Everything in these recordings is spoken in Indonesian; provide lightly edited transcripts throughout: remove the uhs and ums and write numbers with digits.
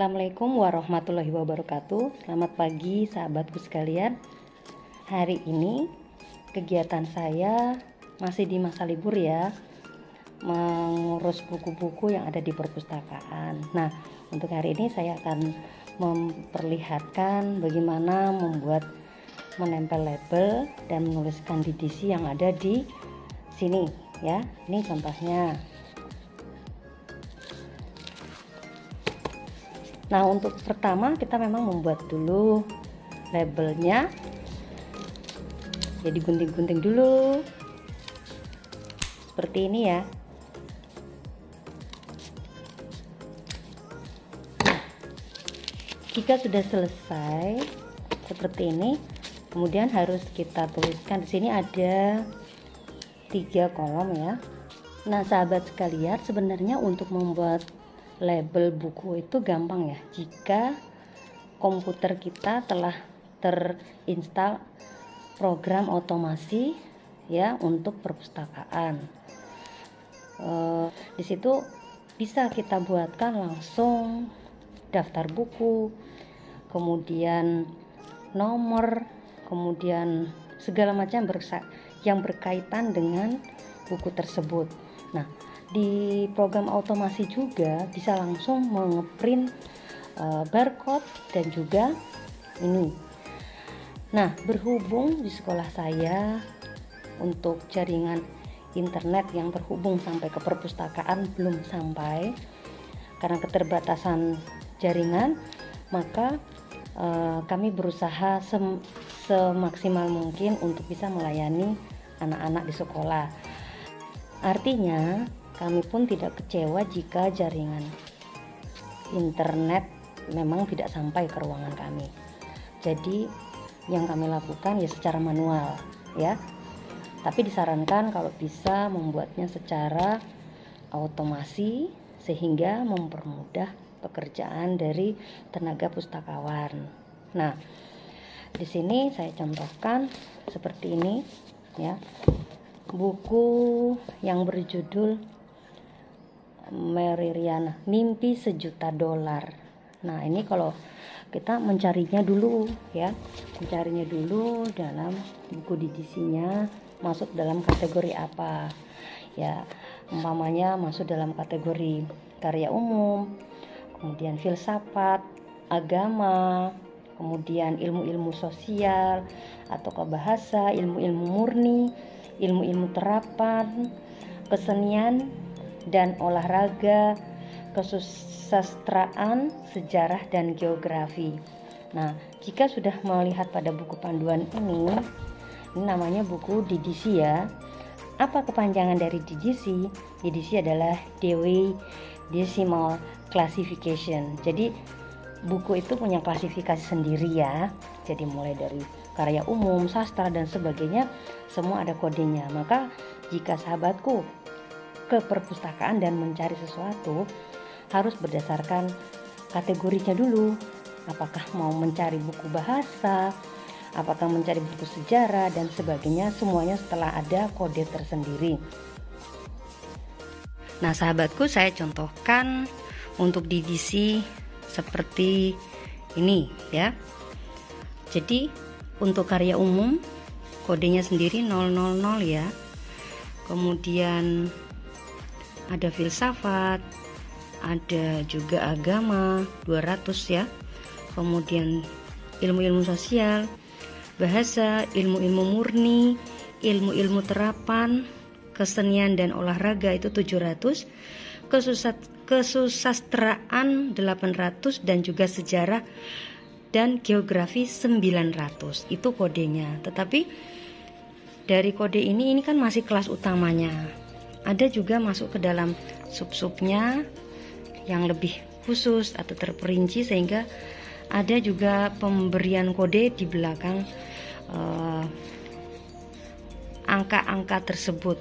Assalamualaikum warahmatullahi wabarakatuh. Selamat pagi sahabatku sekalian. Hari ini kegiatan saya masih di masa libur ya, mengurus buku-buku yang ada di perpustakaan. Nah, untuk hari ini saya akan memperlihatkan bagaimana menempel label dan menuliskan DDC yang ada di sini ya. Ini contohnya. Nah, untuk pertama kita memang membuat dulu labelnya. Jadi gunting-gunting dulu seperti ini ya. Jika sudah selesai seperti ini, kemudian harus kita tuliskan. Di sini ada 3 kolom ya. Nah, sahabat sekalian, sebenarnya untuk membuat label buku itu gampang ya, jika komputer kita telah terinstall program otomasi ya untuk perpustakaan. Di situ bisa kita buatkan langsung daftar buku, kemudian nomor, kemudian segala macam yang berkaitan dengan buku tersebut. Nah, di program otomasi juga bisa langsung mengeprint barcode dan juga ini. Nah, berhubung di sekolah saya untuk jaringan internet yang terhubung sampai ke perpustakaan belum sampai karena keterbatasan jaringan, maka kami berusaha semaksimal mungkin untuk bisa melayani anak-anak di sekolah. Artinya kami pun tidak kecewa jika jaringan internet memang tidak sampai ke ruangan kami. Jadi yang kami lakukan ya secara manual ya. Tapi disarankan kalau bisa membuatnya secara otomasi sehingga mempermudah pekerjaan dari tenaga pustakawan. Nah, di sini saya contohkan seperti ini ya. Buku yang berjudul Mary Riana, Mimpi $1.000.000. Nah, ini kalau kita mencarinya dulu ya, mencarinya dulu dalam buku DDC-nya masuk dalam kategori apa ya, umpamanya masuk dalam kategori karya umum, kemudian filsafat, agama, kemudian ilmu-ilmu sosial atau bahasa, ilmu-ilmu murni, ilmu-ilmu terapan, kesenian dan olahraga, kesusastraan, sejarah dan geografi. Nah, jika sudah melihat pada buku panduan ini namanya buku DDC ya. Apa kepanjangan dari DDC? DDC adalah Dewey Decimal Classification. Jadi buku itu punya klasifikasi sendiri ya. Jadi mulai dari karya umum, sastra dan sebagainya, semua ada kodenya. Maka jika sahabatku ke perpustakaan dan mencari sesuatu, harus berdasarkan kategorinya dulu. Apakah mau mencari buku bahasa, apakah mencari buku sejarah dan sebagainya, semuanya setelah ada kode tersendiri. Nah, sahabatku, saya contohkan untuk DDC seperti ini ya. Jadi untuk karya umum kodenya sendiri 000 ya. Kemudian ada filsafat, ada juga agama 200 ya. Kemudian ilmu-ilmu sosial, bahasa, ilmu-ilmu murni, ilmu-ilmu terapan, kesenian dan olahraga itu 700, kesusastraan 800 dan juga sejarah dan geografi 900. Itu kodenya. Tetapi dari kode ini kan masih kelas utamanya. Ada juga masuk ke dalam sub-subnya yang lebih khusus atau terperinci, sehingga ada juga pemberian kode di belakang angka-angka tersebut.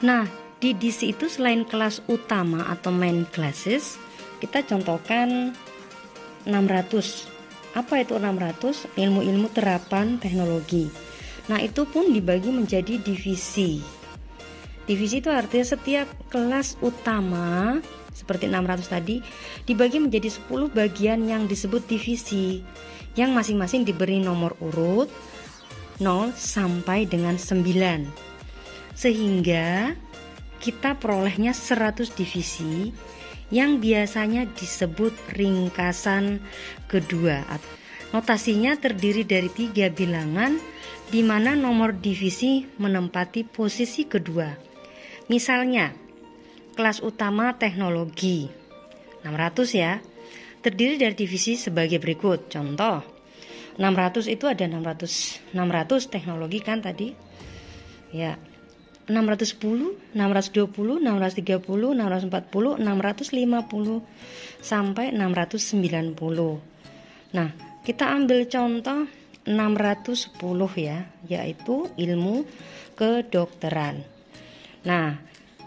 Nah, di DDC itu selain kelas utama atau main classes, kita contohkan 600. Apa itu 600? Ilmu-ilmu terapan teknologi. Nah, itu pun dibagi menjadi divisi. Divisi itu artinya setiap kelas utama seperti 600 tadi dibagi menjadi 10 bagian yang disebut divisi, yang masing-masing diberi nomor urut 0 sampai dengan 9. Sehingga kita perolehnya 100 divisi yang biasanya disebut ringkasan kedua. Notasinya terdiri dari 3 bilangan di mana nomor divisi menempati posisi kedua. Misalnya, kelas utama teknologi 600 ya, terdiri dari divisi sebagai berikut. Contoh, 600 itu ada 600 teknologi kan tadi? Ya. 610, 620, 630, 640, 650 sampai 690. Nah, kita ambil contoh 610 ya, yaitu ilmu kedokteran. Nah,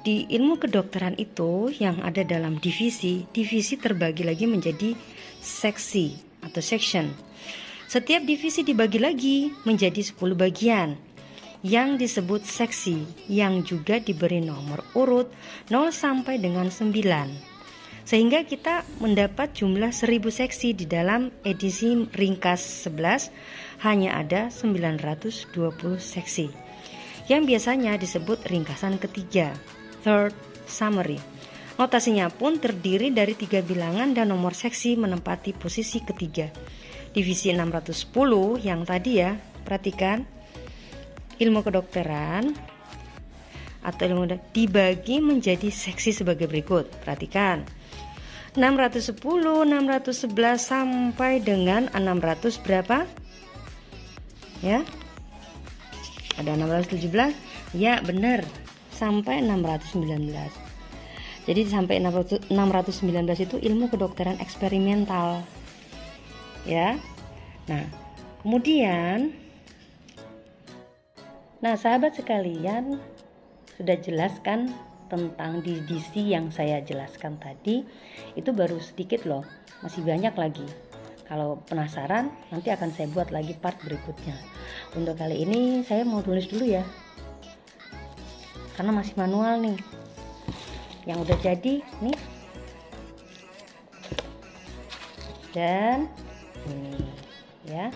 di ilmu kedokteran itu yang ada dalam divisi terbagi lagi menjadi seksi atau section. Setiap divisi dibagi lagi menjadi 10 bagian yang disebut seksi, yang juga diberi nomor urut 0 sampai dengan 9. Sehingga kita mendapat jumlah 1000 seksi. Di dalam edisi ringkas 11 hanya ada 920 seksi, yang biasanya disebut ringkasan ketiga, third summary. Notasinya pun terdiri dari 3 bilangan dan nomor seksi menempati posisi ketiga. Divisi 610 yang tadi ya, perhatikan, ilmu kedokteran atau ilmu dibagi menjadi seksi sebagai berikut. Perhatikan, 610, 611 sampai dengan 600 berapa? Ya, ada 617. Ya benar, sampai 619. Jadi sampai 619 itu ilmu kedokteran eksperimental. Ya. Nah, kemudian sahabat sekalian, sudah jelaskan tentang divisi yang saya jelaskan tadi. Itu baru sedikit loh, masih banyak lagi. Kalau penasaran, nanti akan saya buat lagi part berikutnya. Untuk kali ini saya mau tulis dulu ya, karena masih manual nih. Yang udah jadi nih, dan ini ya.